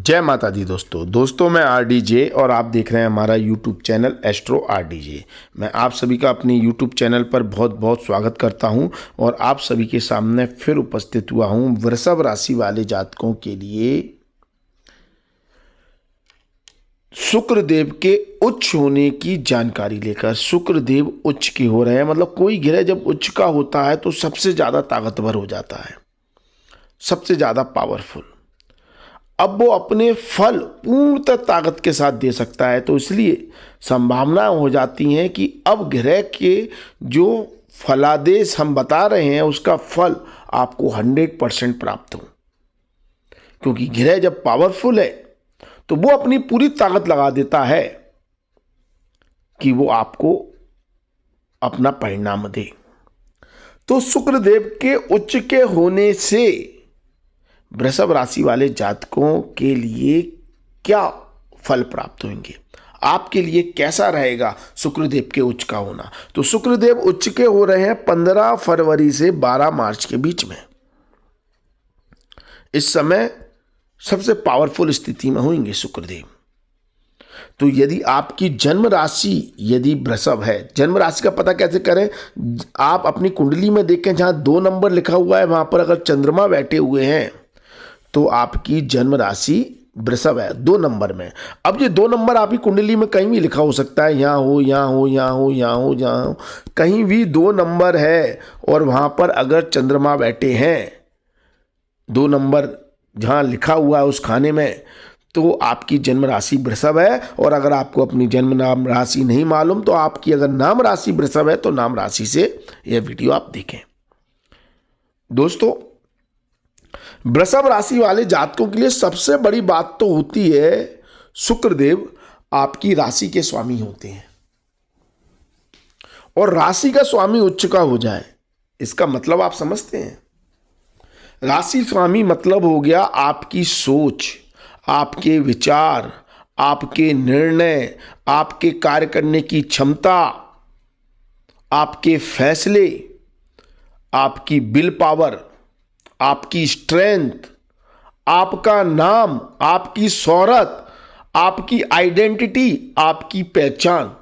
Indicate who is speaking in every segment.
Speaker 1: जय माता दी दोस्तों मैं आरडीजे और आप देख रहे हैं हमारा यूट्यूब चैनल एस्ट्रो आरडीजे। मैं आप सभी का अपने यूट्यूब चैनल पर बहुत बहुत स्वागत करता हूं और आप सभी के सामने फिर उपस्थित हुआ हूं वृषभ राशि वाले जातकों के लिए शुक्रदेव के उच्च होने की जानकारी लेकर। शुक्रदेव उच्च के हो रहे हैं, मतलब कोई ग्रह जब उच्च का होता है तो सबसे ज़्यादा ताकतवर हो जाता है, सबसे ज़्यादा पावरफुल। अब वो अपने फल पूर्णतः ताकत के साथ दे सकता है, तो इसलिए संभावना हो जाती हैं कि अब ग्रह के जो फलादेश हम बता रहे हैं उसका फल आपको 100% प्राप्त हो, क्योंकि ग्रह जब पावरफुल है तो वो अपनी पूरी ताकत लगा देता है कि वो आपको अपना परिणाम दे। तो शुक्रदेव के उच्च के होने से वृषभ राशि वाले जातकों के लिए क्या फल प्राप्त होंगे, आपके लिए कैसा रहेगा शुक्रदेव के उच्च का होना। तो शुक्रदेव उच्च के हो रहे हैं 15 फरवरी से 12 मार्च के बीच में। इस समय सबसे पावरफुल स्थिति में होंगे शुक्रदेव। तो यदि आपकी जन्म राशि यदि वृषभ है, जन्म राशि का पता कैसे करें, आप अपनी कुंडली में देखें, जहां 2 नंबर लिखा हुआ है वहां पर अगर चंद्रमा बैठे हुए हैं तो आपकी जन्म राशि वृषभ है 2 नंबर में। अब ये 2 नंबर आपकी कुंडली में कहीं भी लिखा हो सकता है, यहाँ हो, यहाँ हो, यहाँ हो, यहाँ हो, यहाँ हो, कहीं भी 2 नंबर है और वहाँ पर अगर चंद्रमा बैठे हैं 2 नंबर जहाँ लिखा हुआ है उस खाने में, तो आपकी जन्म राशि वृषभ है। और अगर आपको अपनी जन्म नाम राशि नहीं मालूम तो आपकी अगर नाम राशि वृषभ है तो नाम राशि से यह वीडियो आप देखें। दोस्तों, वृषभ राशि वाले जातकों के लिए सबसे बड़ी बात तो होती है शुक्रदेव आपकी राशि के स्वामी होते हैं, और राशि का स्वामी उच्च का हो जाए इसका मतलब आप समझते हैं। राशि स्वामी मतलब हो गया आपकी सोच, आपके विचार, आपके निर्णय, आपके कार्य करने की क्षमता, आपके फैसले, आपकी विल पावर, आपकी स्ट्रेंथ, आपका नाम, आपकी शोहरत, आपकी आइडेंटिटी, आपकी पहचान,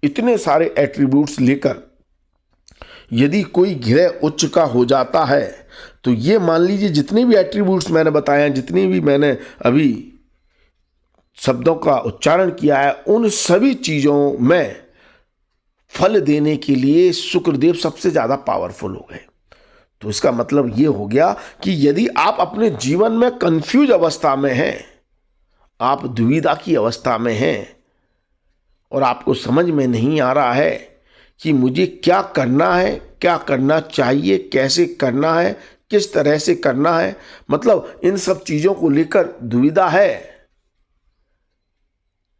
Speaker 1: इतने सारे एट्रीब्यूट्स लेकर यदि कोई ग्रह उच्च का हो जाता है तो ये मान लीजिए जितने भी एट्रीब्यूट्स मैंने बताए हैं, जितनी भी मैंने अभी शब्दों का उच्चारण किया है, उन सभी चीज़ों में फल देने के लिए शुक्रदेव सबसे ज़्यादा पावरफुल हो गए। तो इसका मतलब ये हो गया कि यदि आप अपने जीवन में कंफ्यूज अवस्था में हैं, आप दुविधा की अवस्था में हैं और आपको समझ में नहीं आ रहा है कि मुझे क्या करना है, क्या करना चाहिए, कैसे करना है, किस तरह से करना है, मतलब इन सब चीज़ों को लेकर दुविधा है,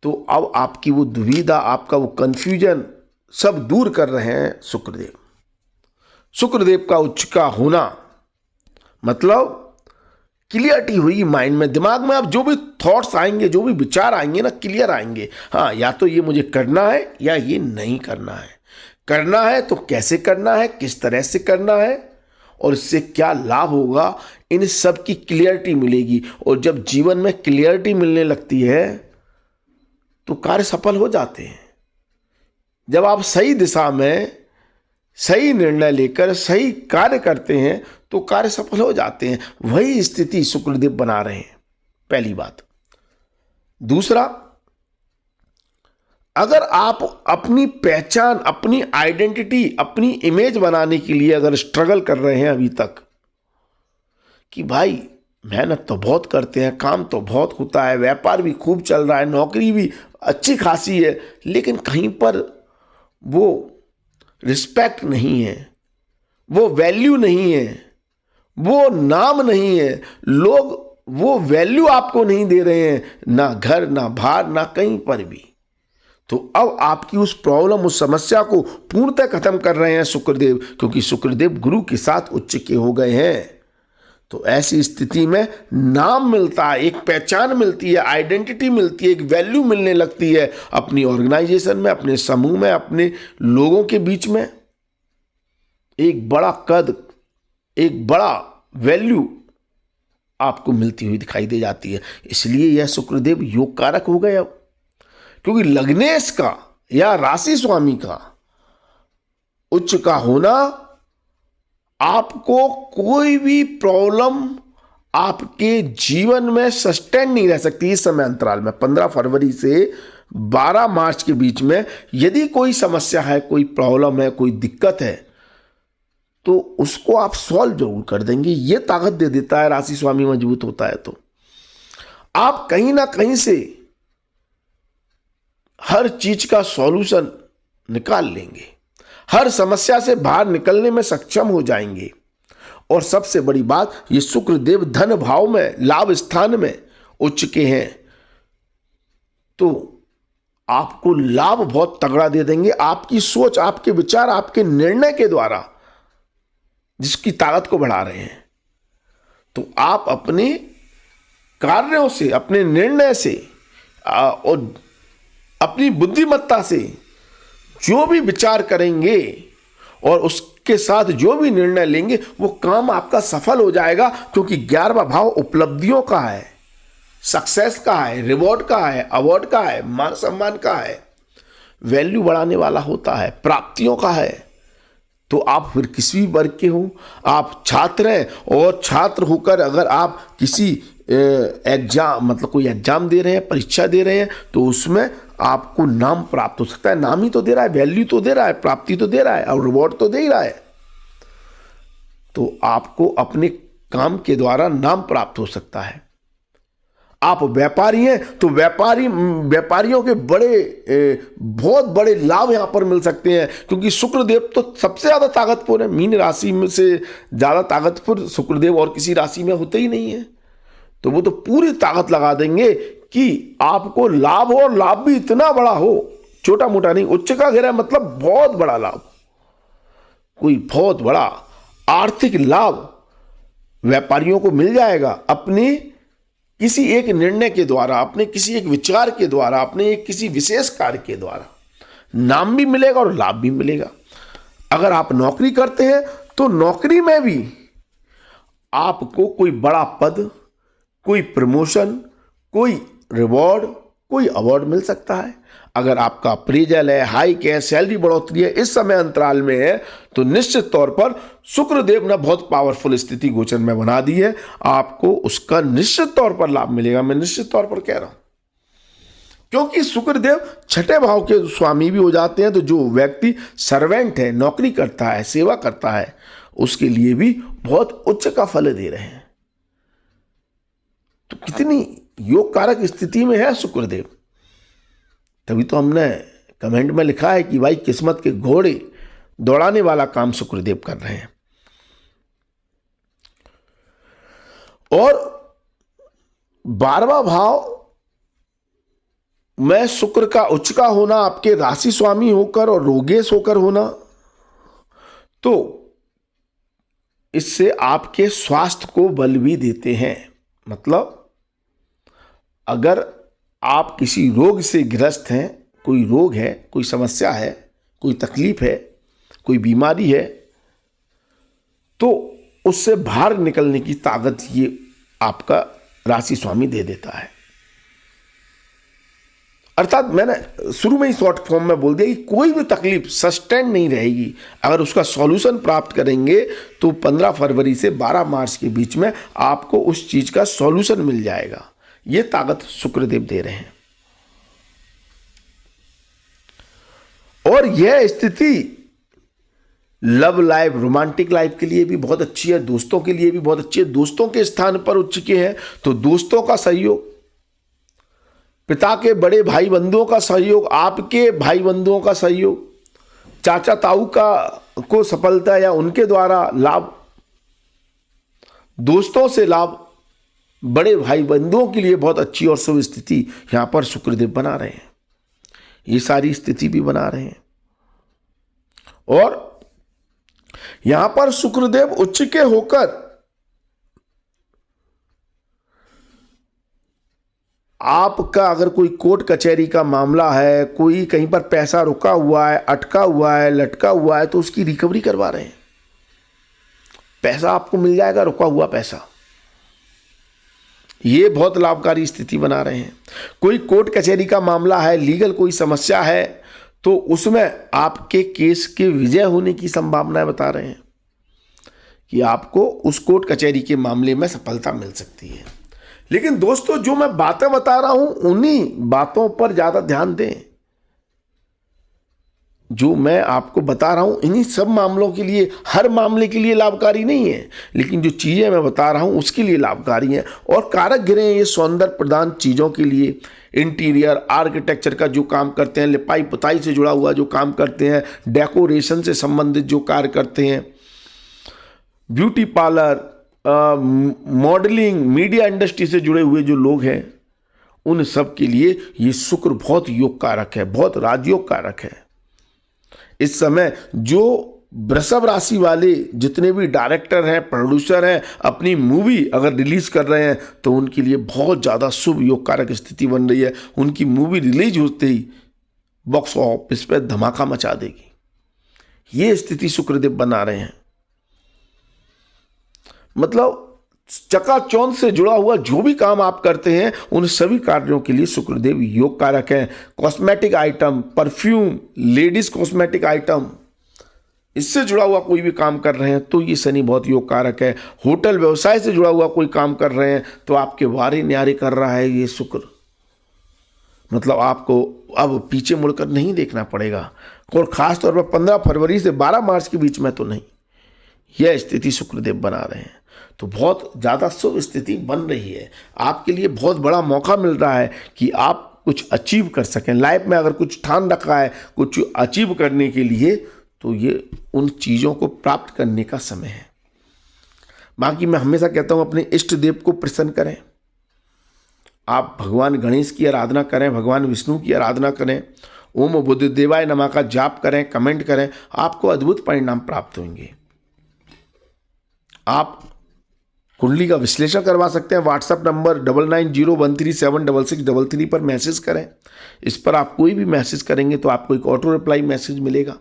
Speaker 1: तो अब आपकी वो दुविधा, आपका वो कंफ्यूजन सब दूर कर रहे हैं शुक्रदेव। शुक्रदेव का उच्च का होना मतलब क्लियरिटी हुई माइंड में, दिमाग में अब जो भी थॉट्स आएंगे, जो भी विचार आएंगे ना, क्लियर आएंगे। हाँ, या तो ये मुझे करना है या ये नहीं करना है। करना है तो कैसे करना है, किस तरह से करना है और इससे क्या लाभ होगा, इन सब की क्लियरिटी मिलेगी। और जब जीवन में क्लियरिटी मिलने लगती है तो कार्य सफल हो जाते हैं। जब आप सही दिशा में सही निर्णय लेकर सही कार्य करते हैं तो कार्य सफल हो जाते हैं। वही स्थिति शुक्रदेव बना रहे हैं, पहली बात। दूसरा, अगर आप अपनी पहचान, अपनी आइडेंटिटी, अपनी इमेज बनाने के लिए अगर स्ट्रगल कर रहे हैं अभी तक कि भाई मेहनत तो बहुत करते हैं, काम तो बहुत होता है, व्यापार भी खूब चल रहा है, नौकरी भी अच्छी खासी है, लेकिन कहीं पर वो रिस्पेक्ट नहीं है, वो वैल्यू नहीं है, वो नाम नहीं है, लोग वो वैल्यू आपको नहीं दे रहे हैं, ना घर, ना बाहर, ना कहीं पर भी, तो अब आपकी उस प्रॉब्लम, उस समस्या को पूर्णतः खत्म कर रहे हैं शुक्रदेव, क्योंकि शुक्रदेव गुरु के साथ उच्च के हो गए हैं। तो ऐसी स्थिति में नाम मिलता है, एक पहचान मिलती है, आइडेंटिटी मिलती है, एक वैल्यू मिलने लगती है अपनी ऑर्गेनाइजेशन में, अपने समूह में, अपने लोगों के बीच में। एक बड़ा कद, एक बड़ा वैल्यू आपको मिलती हुई दिखाई दे जाती है। इसलिए यह शुक्रदेव योग कारक हो गए अब, क्योंकि लग्नेश का या राशि स्वामी का उच्च का होना आपको कोई भी प्रॉब्लम आपके जीवन में सस्टेन नहीं रह सकती। इस समय अंतराल में 15 फरवरी से 12 मार्च के बीच में यदि कोई समस्या है, कोई प्रॉब्लम है, कोई दिक्कत है, तो उसको आप सॉल्व जरूर कर देंगे। ये ताकत दे देता है, राशि स्वामी मजबूत होता है तो आप कहीं ना कहीं से हर चीज का सॉल्यूशन निकाल लेंगे, हर समस्या से बाहर निकलने में सक्षम हो जाएंगे। और सबसे बड़ी बात, ये शुक्रदेव धन भाव में, लाभ स्थान में उच्च के हैं, तो आपको लाभ बहुत तगड़ा दे देंगे। आपकी सोच, आपके विचार, आपके निर्णय के द्वारा जिसकी ताकत को बढ़ा रहे हैं, तो आप अपने कार्यों से, अपने निर्णय से और अपनी बुद्धिमत्ता से जो भी विचार करेंगे और उसके साथ जो भी निर्णय लेंगे, वो काम आपका सफल हो जाएगा। क्योंकि 11वां भाव उपलब्धियों का है, सक्सेस का है, रिवॉर्ड का है, अवार्ड का है, मान सम्मान का है, वैल्यू बढ़ाने वाला होता है, प्राप्तियों का है। तो आप फिर किसी भी वर्ग के हो, आप छात्र हैं और छात्र होकर अगर आप किसी एग्जाम, मतलब कोई एग्जाम दे रहे हैं, परीक्षा दे रहे हैं, तो उसमें आपको नाम प्राप्त हो सकता है। नाम ही तो दे रहा है, वैल्यू तो दे रहा है, प्राप्ति तो दे रहा है और रिवॉर्ड तो दे ही रहा है। तो आपको अपने काम के द्वारा नाम प्राप्त हो सकता है। आप व्यापारी हैं तो व्यापारियों के बहुत बड़े लाभ यहां पर मिल सकते हैं, क्योंकि शुक्रदेव तो सबसे ज्यादा ताकतवर है। मीन राशि में से ज्यादा ताकतवर शुक्रदेव और किसी राशि में होते ही नहीं है। तो वो तो पूरी ताकत लगा देंगे कि आपको लाभ हो, और लाभ भी इतना बड़ा हो, छोटा मोटा नहीं। उच्च का घेरा मतलब बहुत बड़ा लाभ, कोई बहुत बड़ा आर्थिक लाभ व्यापारियों को मिल जाएगा अपने किसी एक निर्णय के द्वारा, अपने किसी एक विचार के द्वारा, अपने एक किसी विशेष कार्य के द्वारा। नाम भी मिलेगा और लाभ भी मिलेगा। अगर आप नौकरी करते हैं तो नौकरी में भी आपको कोई बड़ा पद, कोई प्रमोशन, कोई रिवॉर्ड, कोई अवार्ड मिल सकता है। अगर आपका अप्रेजल है, हाइक है, सैलरी बढ़ोतरी है, इस समय अंतराल में है, तो निश्चित तौर पर शुक्रदेव ने बहुत पावरफुल स्थिति गोचर में बना दी है। आपको उसका निश्चित तौर पर लाभ मिलेगा। मैं निश्चित तौर पर कह रहा हूं, क्योंकि शुक्रदेव छठे भाव के स्वामी भी हो जाते हैं। तो जो व्यक्ति सर्वेंट है, नौकरी करता है, सेवा करता है, उसके लिए भी बहुत उच्च का फल दे रहे हैं। तो कितनी योग कारक स्थिति में है शुक्रदेव। तभी तो हमने कमेंट में लिखा है कि भाई किस्मत के घोड़े दौड़ाने वाला काम शुक्रदेव कर रहे हैं। और 12वां भाव में शुक्र का उच्च का होना, आपके राशि स्वामी होकर और रोगेश होकर होना, तो इससे आपके स्वास्थ्य को बल भी देते हैं। मतलब अगर आप किसी रोग से ग्रस्त हैं, कोई रोग है, कोई समस्या है, कोई तकलीफ है, कोई बीमारी है, तो उससे बाहर निकलने की ताकत ये आपका राशि स्वामी दे देता है। अर्थात मैंने शुरू में ही शॉर्ट फॉर्म में बोल दिया कि कोई भी तकलीफ सस्टेन नहीं रहेगी। अगर उसका सॉल्यूशन प्राप्त करेंगे तो 15 फरवरी से 12 मार्च के बीच में आपको उस चीज का सॉल्यूशन मिल जाएगा। ये ताकत शुक्रदेव दे रहे हैं। और यह स्थिति लव लाइफ, रोमांटिक लाइफ के लिए भी बहुत अच्छी है, दोस्तों के लिए भी बहुत अच्छी है। दोस्तों के स्थान पर उच्च के हैं तो दोस्तों का सहयोग, पिता के बड़े भाई बंधुओं का सहयोग, आपके भाई बंधुओं का सहयोग, चाचा ताऊ को सफलता या उनके द्वारा लाभ, दोस्तों से लाभ, बड़े भाई बंधुओं के लिए बहुत अच्छी और शुभ स्थिति यहां पर शुक्रदेव बना रहे हैं। ये सारी स्थिति भी बना रहे हैं। और यहां पर शुक्रदेव उच्च के होकर आपका अगर कोई कोर्ट कचहरी का मामला है, कोई कहीं पर पैसा रुका हुआ है, अटका हुआ है, लटका हुआ है, तो उसकी रिकवरी करवा रहे हैं। पैसा आपको मिल जाएगा, रुका हुआ पैसा। ये बहुत लाभकारी स्थिति बना रहे हैं। कोई कोर्ट कचहरी का मामला है, लीगल कोई समस्या है, तो उसमें आपके केस के विजय होने की संभावनाएं बता रहे हैं कि आपको उस कोर्ट कचहरी के मामले में सफलता मिल सकती है। लेकिन दोस्तों, जो मैं बातें बता रहा हूं उन्हीं बातों पर ज्यादा ध्यान दें। जो मैं आपको बता रहा हूं इन्हीं सब मामलों के लिए, हर मामले के लिए लाभकारी नहीं है, लेकिन जो चीजें मैं बता रहा हूं उसके लिए लाभकारी हैं। और कारक ग्रह ये सौंदर्य प्रदान चीजों के लिए, इंटीरियर आर्किटेक्चर का जो काम करते हैं, लिपाई पुताई से जुड़ा हुआ जो काम करते हैं, डेकोरेशन से संबंधित जो कार्य करते हैं, beauty parlour, modelling, media industry से जुड़े हुए जो लोग हैं, उन सब के लिए ये शुक्र बहुत योग कारक है, बहुत राजयोग कारक है। इस समय जो वृषभ राशि वाले जितने भी डायरेक्टर हैं, प्रोड्यूसर हैं, अपनी मूवी अगर रिलीज कर रहे हैं तो उनके लिए बहुत ज़्यादा शुभ योग कारक स्थिति बन रही है। उनकी मूवी रिलीज होते ही बॉक्स ऑफिस पे धमाका मचा देगी। ये स्थिति शुक्रदेव बना रहे हैं। मतलब चकाचौंध से जुड़ा हुआ जो भी काम आप करते हैं उन सभी कार्यों के लिए शुक्रदेव योग कारक हैं। Cosmetic item, perfume, ladies cosmetic item, इससे जुड़ा हुआ कोई भी काम कर रहे हैं तो ये शनि बहुत योग कारक है। होटल व्यवसाय से जुड़ा हुआ कोई काम कर रहे हैं तो आपके वारे न्यारे कर रहा है ये शुक्र। मतलब आपको अब पीछे मुड़कर नहीं देखना पड़ेगा, और खासतौर पर 15 फरवरी से 12 मार्च के बीच में तो नहीं। यह स्थिति शुक्रदेव बना रहे हैं तो बहुत ज़्यादा शुभ स्थिति बन रही है। आपके लिए बहुत बड़ा मौका मिल रहा है कि आप कुछ अचीव कर सकें लाइफ में। अगर कुछ ठान रखा है कुछ अचीव करने के लिए तो ये उन चीज़ों को प्राप्त करने का समय है। बाकी मैं हमेशा कहता हूँ अपने इष्ट देव को प्रसन्न करें। आप भगवान गणेश की आराधना करें, भगवान विष्णु की आराधना करें, ओम बुद्धदेवाय नमः का जाप करें, कमेंट करें, आपको अद्भुत परिणाम प्राप्त होंगे। आप कुंडली का विश्लेषण करवा सकते हैं। व्हाट्सएप नंबर 9901376633 पर मैसेज करें। इस पर आप कोई भी मैसेज करेंगे तो आपको एक ऑटो रिप्लाई मैसेज मिलेगा।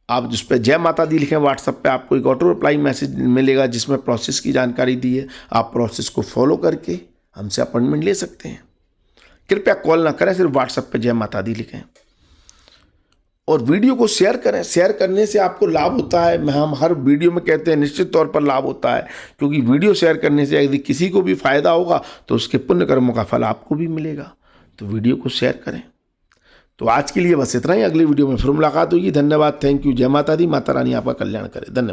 Speaker 1: आप जिस पर जय माता दी लिखें व्हाट्सएप पे आपको एक ऑटो रिप्लाई मैसेज मिलेगा जिसमें प्रोसेस की जानकारी दी है। आप प्रोसेस को फॉलो करके हमसे अपॉइंटमेंट ले सकते हैं। कृपया कॉल ना करें, सिर्फ व्हाट्सएप पे जय माता दी लिखें और वीडियो को शेयर करें। शेयर करने से आपको लाभ होता है। हम हर वीडियो में कहते हैं निश्चित तौर पर लाभ होता है, क्योंकि वीडियो शेयर करने से यदि किसी को भी फायदा होगा तो उसके पुण्य कर्मों का फल आपको भी मिलेगा। तो वीडियो को शेयर करें। तो आज के लिए बस इतना ही। अगली वीडियो में फिर मुलाकात होगी। धन्यवाद, थैंक यू, जय माता दी, माता रानी आपका कल्याण करे। धन्यवाद।